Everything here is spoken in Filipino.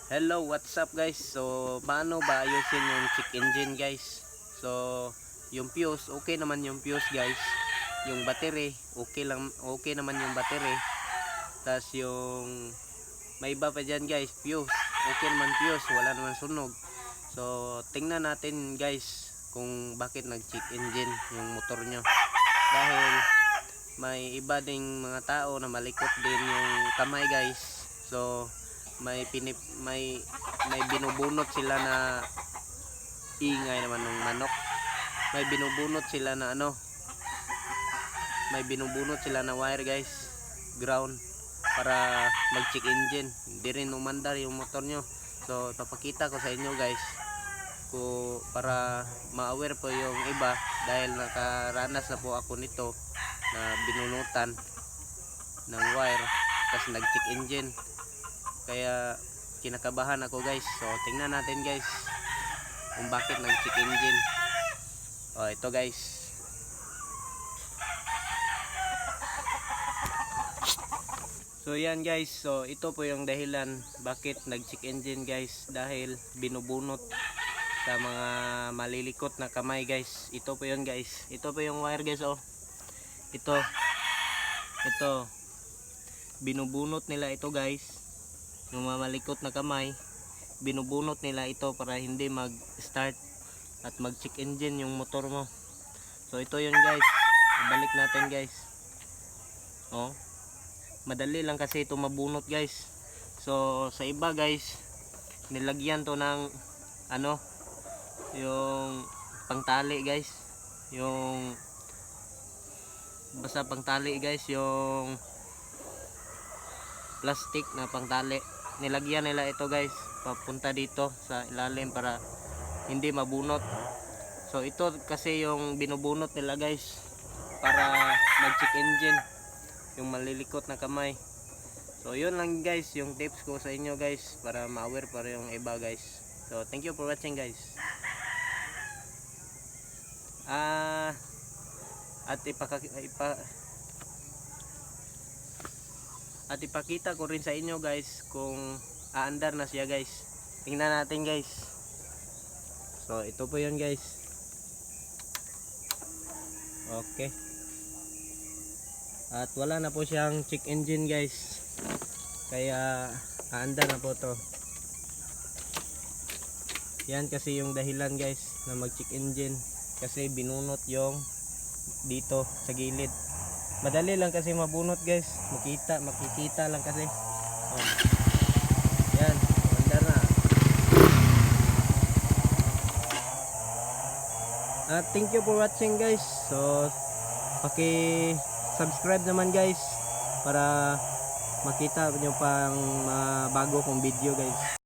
Hello, what's up guys? So, paano ba ayusin yung check engine guys? So, yung fuse, okay naman yung fuse guys. Yung battery, okay naman yung battery. Tapos yung may iba pa dyan guys, fuse. Okay naman fuse, wala naman sunog. So, tingnan natin guys kung bakit nag-check engine yung motor nyo. Dahil may iba ding mga tao na malikot din yung kamay guys. So, may binubunot sila na ingay naman ng manok. May binubunot sila na may binubunot sila na wire guys, ground, para mag-check engine. Hindi rin umandar yung motor nyo. So papakita ko sa inyo guys para ma-aware po yung iba, dahil nakaranas na po ako nito na binunutan ng wire kasi nag-check engine. Kaya kinakabahan ako guys. So tingnan natin guys kung bakit nag-check engine. Ito guys. So yan guys. So ito po yung dahilan bakit nag-check engine guys. Dahil binubunot sa mga malilikot na kamay guys. Ito po yun guys. Ito po yung wire guys. Ito. Binubunot nila ito guys. Yung mamalikot na kamay, binubunot nila ito para hindi mag-start at mag-check engine yung motor mo. So ito yun guys. Ibalik natin guys. Madali lang kasi ito mabunot guys. So sa iba guys, nilagyan to ng yung pangtali guys. Yung basta pangtali guys, yung plastic na pangtali. Nilagyan nila ito guys papunta dito sa ilalim para hindi mabunot. So ito kasi yung binubunot nila guys para mag-check engine yung malilikot na kamay. So yun lang guys yung tips ko sa inyo guys, para ma-aware para yung iba guys. So thank you for watching guys. At ipakita ko rin sa inyo guys kung aandar na siya guys. Tingnan natin guys. So ito po yun guys. Okay. At wala na po siyang check engine guys. Kaya aandar na po to. Yan kasi yung dahilan guys na mag check engine. Kasi binunot yung dito sa gilid. Madali lang kasi mabunot guys. Makikita lang kasi. Yan, mandar na. Thank you for watching guys. So paki-subscribe naman guys para makita nyo pang bago kong video guys.